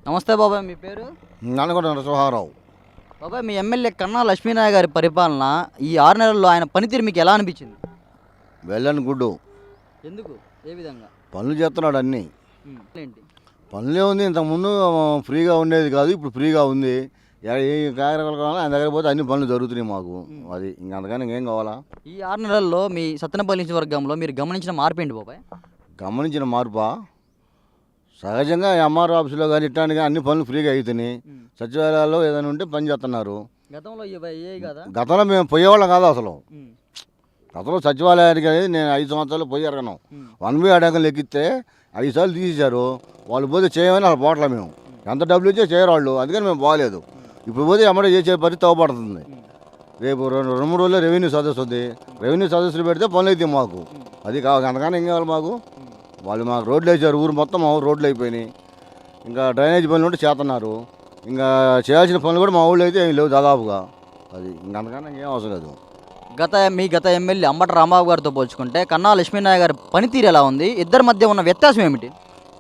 నమస్తే బాబాయ్, మీ పేరు? నల్గొండ నరసింహారావు. బాబాయ్, మీ ఎమ్మెల్యే కన్నా లక్ష్మీనారాయణ గారి పరిపాలన ఈ 6 నెలల్లో ఆయన పనితీరు మీకు ఎలా అనిపించింది? వెళ్ళని గుడ్డు ఎందుకు? ఏ విధంగా? పనులు చేస్తున్నాడు అన్నీ. ఏంటి పనులే ఉంది. ఇంతకుముందు ఫ్రీగా ఉండేది కాదు, ఇప్పుడు ఫ్రీగా ఉంది. ఏ కార్యక్రమాలు కావాలో ఆయన దగ్గర పోతే అన్ని పనులు జరుగుతున్నాయి మాకు. అది ఇంకంతకని ఇంకేం కావాలా? ఈ 6 నెలల్లో మీ సత్తెనపల్లి నియోజకవర్గంలో మీరు గమనించిన మార్పు ఏంటి బాబాయ్? గమనించిన మార్పా? సహజంగా ఎంఆర్ ఆఫీసులో కానీ ఇట్లాంటి కానీ అన్ని పనులు ఫ్రీగా అవుతున్నాయి. సచివాలయాల్లో ఏదైనా ఉంటే పని చేస్తున్నారు. గతంలో ఇవే కదా? గతంలో మేము పోయేవాళ్ళం కాదు అసలు. గతంలో సచివాలయానికి అనేది నేను 5 సంవత్సరాలు పోయి ఎరగను. 1 వే అడగలు ఎక్కిస్తే 5 సార్లు తీసేశారు. వాళ్ళు పోతే చేయమని వాళ్ళు పోవట్లే. మేము ఎంత డబ్బులు ఇచ్చే చేయరు వాళ్ళు, అందుకని మేము పోలేదు. ఇప్పుడు పోతే ఎమ్మడే చేసే పని తవ్వబడుతుంది. రేపు 2-3 రోజుల్లో రెవెన్యూ సదస్సు ఉంది. రెవెన్యూ సదస్సులు పెడితే పనులు అయితే మాకు అది కావాలి. అంతకన్నా ఏం కావాలి మాకు? వాళ్ళు మాకు రోడ్లు వేసారు, ఊరు మొత్తం మా ఊరు రోడ్లు అయిపోయినాయి. ఇంకా డ్రైనేజ్ పనులు ఉంటే చేస్తున్నారు. ఇంకా చేయాల్సిన పనులు కూడా మా ఊళ్ళో అయితే ఏం లేవు దాదాపుగా. అది ఇంకంతకన్నా ఇంకేం అవసరం లేదు. గత ఎమ్మెల్యే అంబటి రాంబాబు గారితో పోల్చుకుంటే కన్నా లక్ష్మీనారాయణ గారి పనితీరు ఎలా ఉంది? ఇద్దరి మధ్య ఉన్న వ్యత్యాసం ఏమిటి?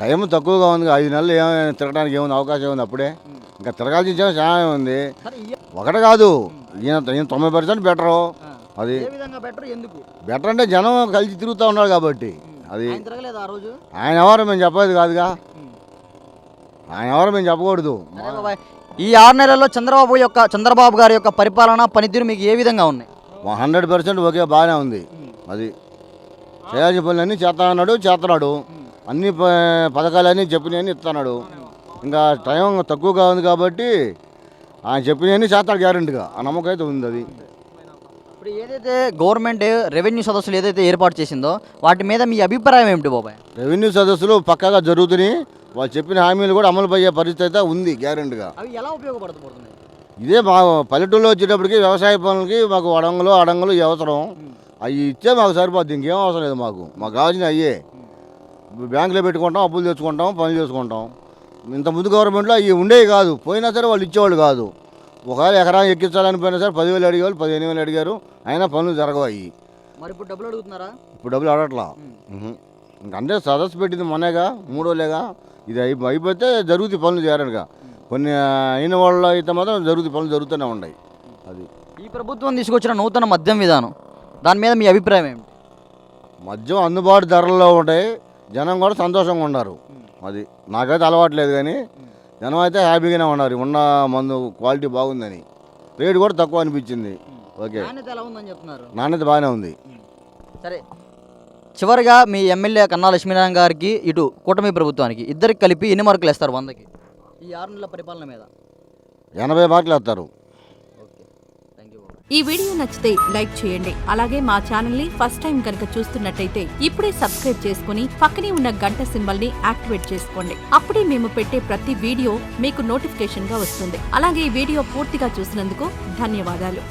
టైం తక్కువగా ఉంది. 5 నెలలు ఏమైనా తిరగడానికి ఏముంది, అవకాశం ఉంది. అప్పుడే ఇంకా తిరగాల్సిన చాలా ఉంది. ఒకటి కాదు, ఈయన 90% బెటరు. అది బెటర్ అంటే జనం కలిసి తిరుగుతూ ఉన్నాడు కాబట్టి. అది ఆయన ఎవరు మేము చెప్పేది కాదుగా. ఆయన ఎవరు మేము చెప్పకూడదు. ఈ 6 నెలల్లో చంద్రబాబు గారి యొక్క పరిపాలన పనితీరు మీకు ఏ విధంగా ఉన్నాయి? 100% ఒకే బాగానే ఉంది. అది చేయాల్సిన పనులన్నీ చేస్తున్నాడు. అన్ని పథకాలన్నీ చెప్పినవన్నీ ఇస్తున్నాడు. ఇంకా టైం తక్కువగా ఉంది కాబట్టి ఆయన చెప్పినవన్నీ చేస్తాడు గ్యారెంటీగా. ఆ నమ్మకం అయితే ఉంది. అది ఇప్పుడు ఏదైతే గవర్నమెంట్ రెవెన్యూ సదస్సులు ఏదైతే ఏర్పాటు చేసిందో వాటి మీద మీ అభిప్రాయం ఏమిటి బాబాయ్? రెవెన్యూ సదస్సులు పక్కాగా జరుగుతున్నాయి. వాళ్ళు చెప్పిన హామీలు కూడా అమలు అయ్యే పరిస్థితి అయితే ఉంది గ్యారెంటీగా. అవి ఎలా ఉపయోగపడుతున్నాయి? ఇదే మా పల్లెటూరులో వచ్చేటప్పటికి వ్యవసాయ పనులకి మాకు అడంగులు అవసరం. అవి ఇచ్చే మాకు సరిపోద్ది. ఇంకేం అవసరం లేదు మాకు. మాకు కావాల్సిన అయ్యే. బ్యాంకులో పెట్టుకుంటాం, అప్పులు తెచ్చుకుంటాం, పనులు చేసుకుంటాం. ఇంత ముందు గవర్నమెంట్లో అవి ఉండేవి కాదు. పోయినా సరే వాళ్ళు ఇచ్చేవాళ్ళు కాదు. ఒకవేళ ఎకరా ఎక్కించాలని పోయినా సరే 10,000 అడిగేవాళ్ళు, 15,000 అడిగారు. అయినా పనులు జరగవు. అవి మరి ఇప్పుడు డబ్బులు అడుగుతున్నారా? ఇప్పుడు డబ్బులు అడగట్లా. ఇంకంటే సదస్సు పెట్టింది మొన్నేగా, 3 రోజులేగా. ఇది అయిపోతే జరుగుతాయి పనులు చేరడుగా. కొన్ని అయిన వాళ్ళు అయితే మాత్రం పనులు జరుగుతూనే ఉన్నాయి. అది ఈ ప్రభుత్వం తీసుకొచ్చిన నూతన మద్యం విధానం, దాని మీద మీ అభిప్రాయం ఏమిటి? మద్యం అందుబాటు ధరల్లో ఉంటాయి. జనం కూడా సంతోషంగా ఉన్నారు. అది నాకైతే అలవాట్లేదు, కానీ జనం అయితే హ్యాపీగానే ఉన్నారు. ఉన్న మందు క్వాలిటీ బాగుందని, రేటు కూడా తక్కువ అనిపించింది. ఓకే, నాణ్యత బాగానే ఉంది. సరే, చివరిగా మీ ఎమ్మెల్యే కన్నా లక్ష్మీనారాయణ గారికి, ఇటు కూటమి ప్రభుత్వానికి, ఇద్దరికి కలిపి ఎన్ని మార్కులు వేస్తారు 100కి ఈ 6 నెలల పరిపాలన మీద? 80 మార్కులు వేస్తారు. ఈ వీడియో నచ్చితే లైక్ చేయండి. అలాగే మా ఛానల్ ని ఫస్ట్ టైం కనుక చూస్తున్నట్టయితే ఇప్పుడే సబ్స్క్రైబ్ చేసుకుని పక్కనే ఉన్న గంట సింబల్ ని యాక్టివేట్ చేసుకోండి. అప్పుడే మేము పెట్టే ప్రతి వీడియో మీకు నోటిఫికేషన్ గా వస్తుంది. అలాగే ఈ వీడియో పూర్తిగా చూసినందుకు ధన్యవాదాలు.